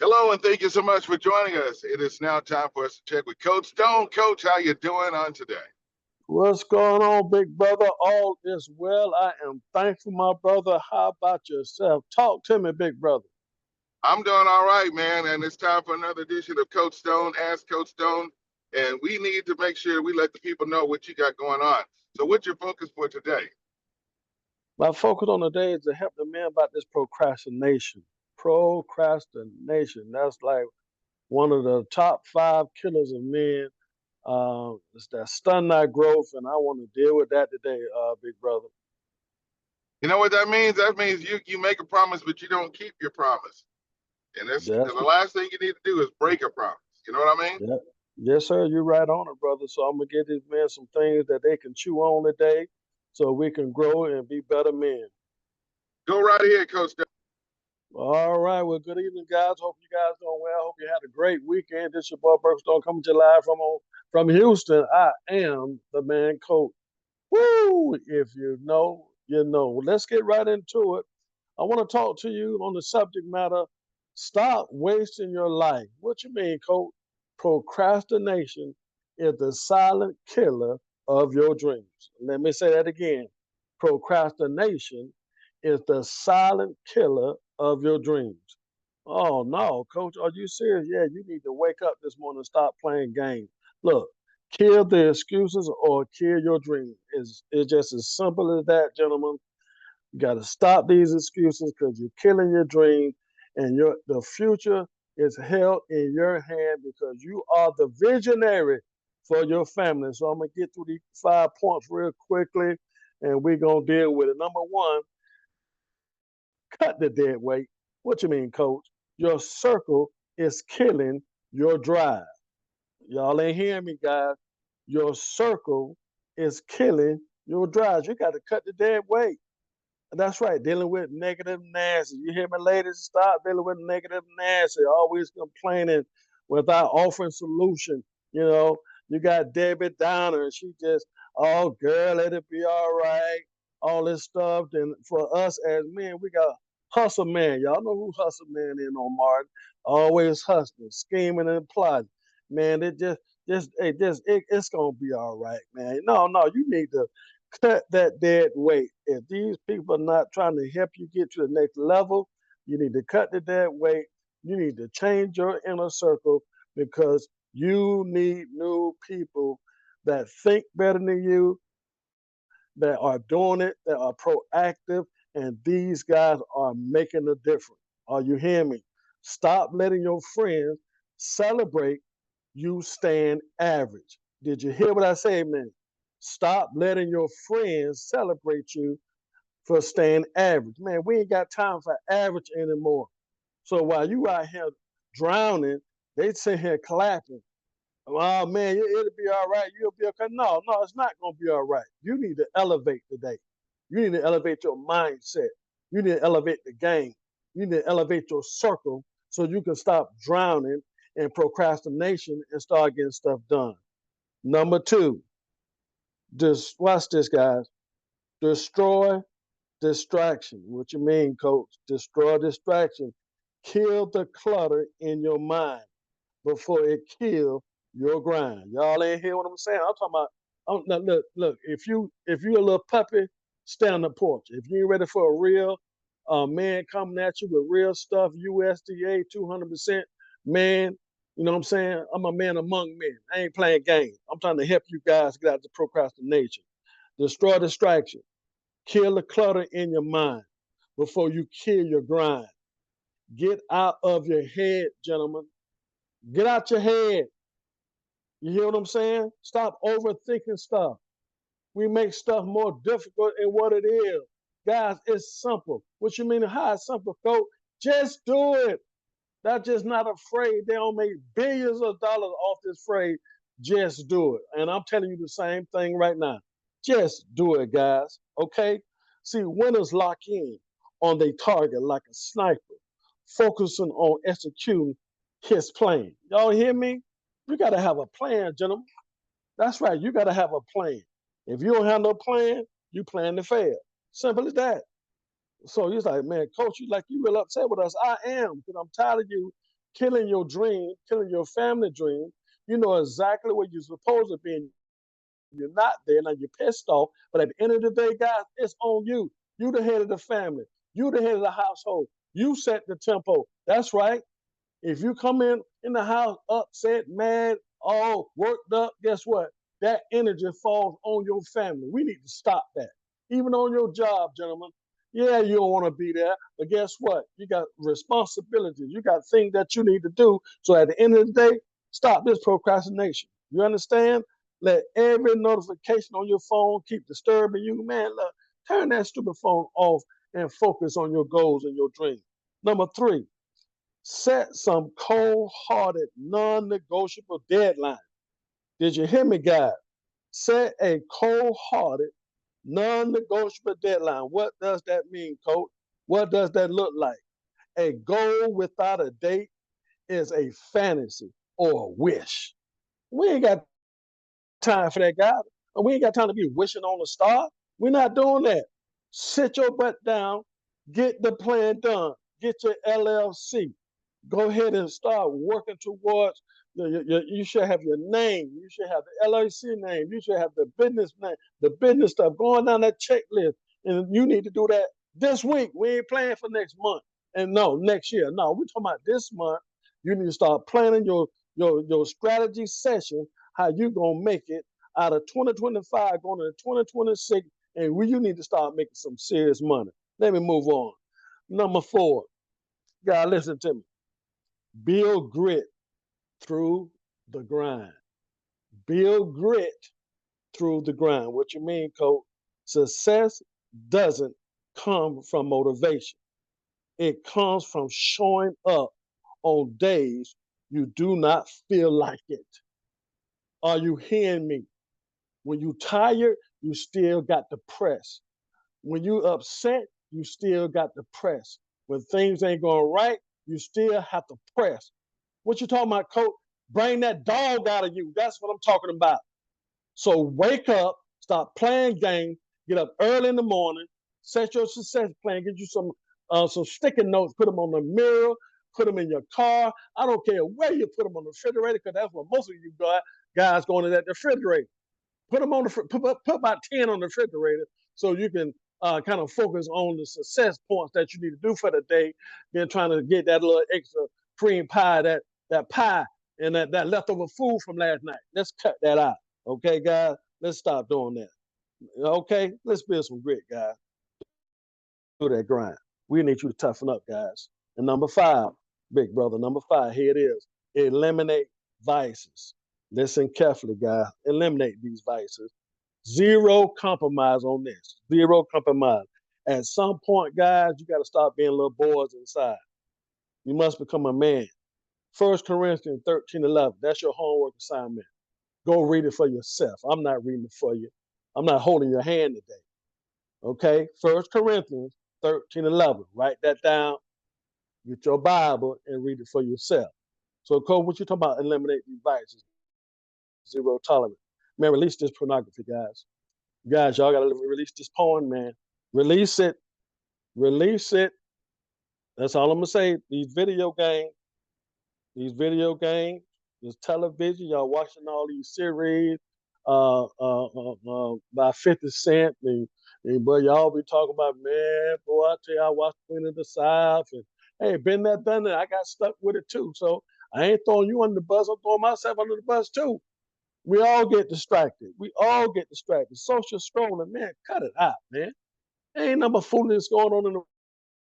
Hello, and thank you so much for joining us. It is now time for us to check with Coach Stone. Coach, how you doing on today? What's going on, big brother? All is well. I am thankful, my brother. How about yourself? Talk to me, big brother. I'm doing all right, man, and it's time for another edition of Coach Stone, Ask Coach Stone, and we need to make sure we let the people know what you got going on. So what's your focus for today? My focus on the day is to help the men about this procrastination. Procrastination. That's like one of the top five killers of men. It's that stun not growth, and I want to deal with that today, big brother. You know what that means? That means you make a promise, but you don't keep your promise. And that's the That's last thing you need to do is break a promise. You know what I mean? yeah. Yes, sir. You're right on it, brother. So I'm gonna give these men some things that they can chew on today, so we can grow and be better men. Go right ahead, Coach Stone. All right. Well, good evening, guys. Hope you guys doing well. Hope you had a great weekend. This your boy Burkstone coming to you live from Houston. I am the man coach. Woo! If you know, you know. Well, let's get right into it. I want to talk to you on the subject matter. Stop wasting your life. What you mean, coach? Procrastination is the silent killer of your dreams. Let me say that again. Procrastination is the silent killer of your dreams. Oh no, coach, are you serious? Yeah, you need to wake up this morning and stop playing games. Look, kill the excuses or kill your dream. It's just as simple as that, gentlemen. You got to stop these excuses because you're killing your dream, and the future is held in your hand because you are the visionary for your family. So I'm gonna get through these 5 points real quickly, and we're gonna deal with it. Number one, cut the dead weight. What you mean, coach? Your circle is killing your drive. Y'all ain't hearing me, guys. Your circle is killing your drive. You got to cut the dead weight. That's right, dealing with negative Nancy. You hear me, ladies? Stop dealing with negative Nancy. Always complaining without offering solution. You know, you got Debbie Downer, and she just, oh, girl, let it be all right. All this stuff. Then for us as men, we got Hustle Man. Y'all know who Hustle Man is on Martin. Always hustling, scheming, and plotting. Man, it's gonna be all right, man. No, you need to cut that dead weight. If these people are not trying to help you get to the next level, you need to cut the dead weight. You need to change your inner circle because you need new people that think better than you, that are doing it, that are proactive, and these guys are making a difference. Are you hearing me? Stop letting your friends celebrate you staying average. Did you hear what I said, man? Stop letting your friends celebrate you for staying average. Man, we ain't got time for average anymore. So while you out here drowning, they sit here clapping. Oh man, it'll be all right. You'll be okay. No, it's not gonna be all right. You need to elevate today. You need to elevate your mindset. You need to elevate the game. You need to elevate your circle so you can stop drowning in procrastination and start getting stuff done. Number two, just watch this, guys. Destroy distraction. What you mean, coach? Destroy distraction. Kill the clutter in your mind before it kills your grind. Y'all ain't hear what I'm saying? I'm talking about. Now look. If you a little puppy, stay on the porch. If you ain't ready for a real man coming at you with real stuff, USDA 200%, man. You know what I'm saying? I'm a man among men. I ain't playing games. I'm trying to help you guys get out the procrastination. Destroy distraction. Kill the clutter in your mind before you kill your grind. Get out of your head, gentlemen. Get out your head. You hear what I'm saying? Stop overthinking stuff. We make stuff more difficult than what it is. Guys, it's simple. What you mean how it's simple, coach? Just do it. That's just not afraid. They don't make billions of dollars off this phrase. Just do it. And I'm telling you the same thing right now. Just do it, guys. Okay? See, winners lock in on their target like a sniper, focusing on executing his plan. Y'all hear me? You got to have a plan, gentlemen. That's right. You got to have a plan. If you don't have no plan, you plan to fail. Simple as that. So he's like, man, coach, you real upset with us. I am, because I'm tired of you killing your dream, killing your family dream. You know exactly where you're supposed to be, and you're not there. Now you're pissed off, but at the end of the day, guys, it's on you. You the head of the family. You the head of the household. You set the tempo. That's right. If you come in the house upset, mad, all worked up, guess what? That energy falls on your family. We need to stop that. Even on your job, gentlemen. Yeah, you don't want to be there, but guess what? You got responsibilities. You got things that you need to do. So at the end of the day, stop this procrastination. You understand? Let every notification on your phone keep disturbing you. Man, look, turn that stupid phone off and focus on your goals and your dreams. Number three, set some cold-hearted, non-negotiable deadline. Did you hear me, guys? Set a cold-hearted, non-negotiable deadline. What does that mean, coach? What does that look like? A goal without a date is a fantasy or a wish. We ain't got time for that, guy. We ain't got time to be wishing on a star. We're not doing that. Sit your butt down, get the plan done, get your LLC. Go ahead and start working towards. You should have your name. You should have the LLC name. You should have the business name, the business stuff going down that checklist. And you need to do that this week. We ain't planning for next month. And no, next year. No, we're talking about this month. You need to start planning your strategy session, how you gonna make it out of 2025 going into 2026, and you need to start making some serious money. Let me move on. Number 4, God, listen to me. Build grit through the grind. Build grit through the grind. What you mean, coach? Success doesn't come from motivation. It comes from showing up on days you do not feel like it. Are you hearing me? When you tired, you still got the press. When you upset, you still got the press. When things ain't going right, you still have to press. What you talking about, coach? Bring that dog out of you. That's what I'm talking about. So wake up, stop playing games, get up early in the morning, set your success plan, get you some sticky notes, put them on the mirror, put them in your car. I don't care where you put them on the refrigerator, because that's what most of you guys going to that refrigerator. Put them on put about 10 on the refrigerator so you can kind of focus on the success points that you need to do for the day. Then trying to get that little extra cream pie, that pie, and that leftover food from last night. Let's cut that out. Okay, guys? Let's stop doing that. Okay? Let's build some grit, guys. Do that grind. We need you to toughen up, guys. And number 5, big brother, number 5, here it is. Eliminate vices. Listen carefully, guys. Eliminate these vices. Zero compromise on this. Zero compromise. At some point, guys, you got to stop being little boys inside. You must become a man. 1 Corinthians 13:11. That's your homework assignment. Go read it for yourself. I'm not reading it for you. I'm not holding your hand today. Okay? 1 Corinthians 13:11. Write that down. Get your Bible and read it for yourself. So, Cole, what you talking about? Eliminate these vices. Zero tolerance. Man, release this pornography, guys. Guys, y'all gotta release this porn, man. Release it. Release it. That's all I'm gonna say. These video games, this television, y'all watching all these series by 50 Cent, and boy, y'all be talking about, man, boy, I tell you, I watched Queen of the South, and hey, been there, done that. I got stuck with it too. So I ain't throwing you under the bus, I'm throwing myself under the bus too. We all get distracted. We all get distracted. Social scrolling, man, cut it out, man. There ain't number foolishness going on in the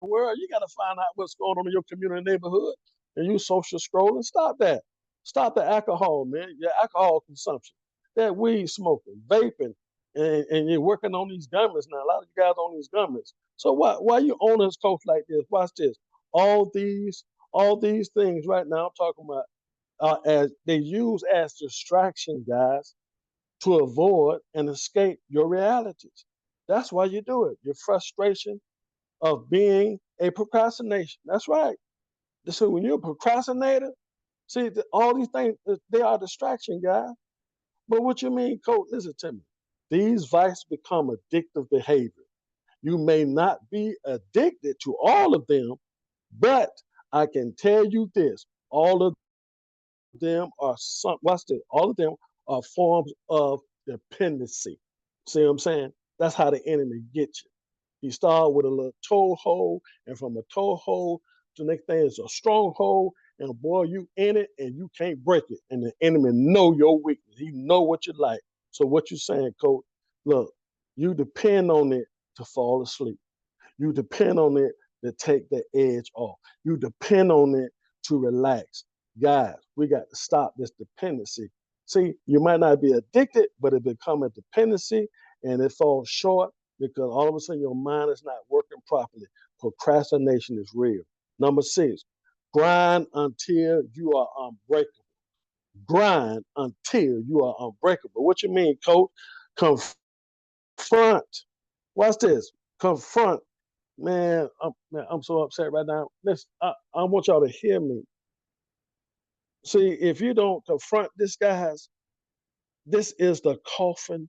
world. You got to find out what's going on in your community neighborhood, and you social scrolling. Stop that. Stop the alcohol, man. Your alcohol consumption, that weed smoking, vaping, and you're working on these gummies now. A lot of you guys on these gummies. So why you on this coach like this? Watch this. All these things right now. I'm talking about as they use as distraction, guys, to avoid and escape your realities. That's why you do it. Your frustration of being a procrastination. That's right. So when you're a procrastinator, see, all these things, they are distraction, guys. But what you mean, coach? Listen to me. These vices become addictive behavior. You may not be addicted to all of them, but I can tell you this. All of them are some. Watch this. All of them are forms of dependency. See what I'm saying? That's how the enemy gets you. You start with a little toehold, and from a toehold to the next thing is a stronghold, and boy, you in it and you can't break it. And the enemy know your weakness. He know what you like. So what you saying, coach? Look, you depend on it to fall asleep. You depend on it to take the edge off. You depend on it to relax. Guys, we got to stop this dependency. See, you might not be addicted, but it become a dependency and it falls short because all of a sudden your mind is not working properly. Procrastination is real. Number 6, grind until you are unbreakable. Grind until you are unbreakable. What you mean, coach? Confront. Watch this. Confront. Man, I'm so upset right now. Listen, I want y'all to hear me. See, if you don't confront this, guys, this is the coffin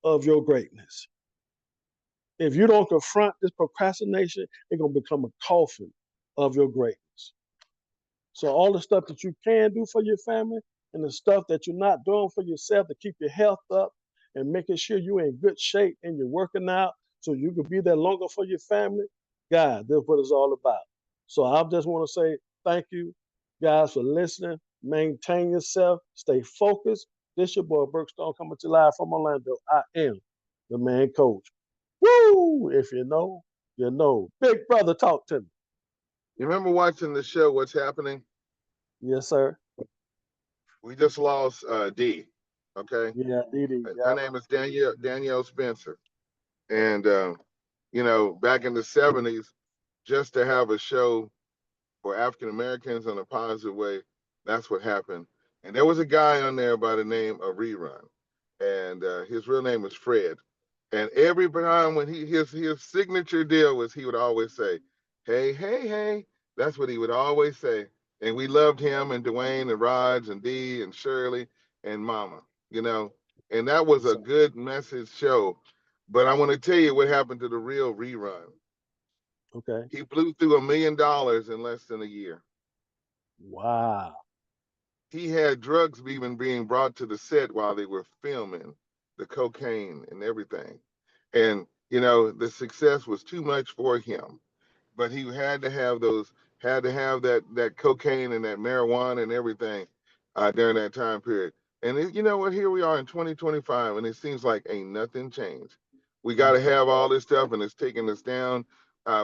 of your greatness. If you don't confront this procrastination, it's going to become a coffin of your greatness. So all the stuff that you can do for your family and the stuff that you're not doing for yourself to keep your health up and making sure you're in good shape and you're working out so you can be there longer for your family, God, that's what it's all about. So I just want to say thank you, guys, for listening. Maintain yourself. Stay focused. This your boy, Berkstone, coming to you live from Orlando. I am the man coach. Woo! If you know, you know. Big brother, talk to me. You remember watching the show What's Happening? Yes, sir. We just lost D. Okay, Yeah, Didi. her Yeah. name is Danielle Spencer, and you know, back in the '70s, just to have a show for African Americans in a positive way, that's what happened. And there was a guy on there by the name of Rerun, and his real name was Fred. And every time when his signature deal was, he would always say, "Hey, hey, hey." That's what he would always say. And we loved him and Dwayne and Raj and Dee and Shirley and Mama, you know. And that was Yes, a sir. good message show. But I want to tell you what happened to the real Rerun. Okay. He blew through $1 million in less than a year. Wow. He had drugs even being brought to the set while they were filming, the cocaine and everything. And, you know, the success was too much for him. But he had to have that cocaine and that marijuana and everything during that time period. And you know what? Here we are in 2025, and it seems like ain't nothing changed. We got to have all this stuff, and it's taking us down.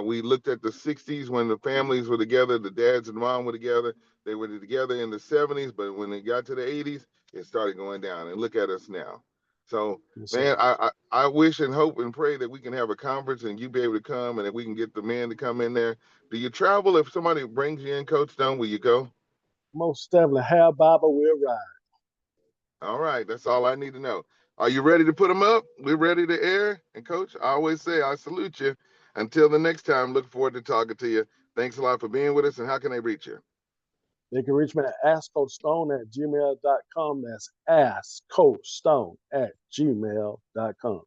We looked at the 60s when the families were together, the dads and mom were together. They were together in the 70s, but when it got to the 80s, it started going down. And look at us now. So, Yes, man, sir. I wish and hope and pray that we can have a conference and you be able to come and that we can get the men to come in there. Do you travel? If somebody brings you in, Coach Stone, will you go? Most definitely. Have Bible will ride. All right, that's all I need to know. Are you ready to put them up? We're ready to air. And Coach, I always say I salute you. Until the next time, look forward to talking to you. Thanks a lot for being with us. And how can they reach you? They can reach me at askcoachstone@gmail.com. That's askcoachstone@gmail.com.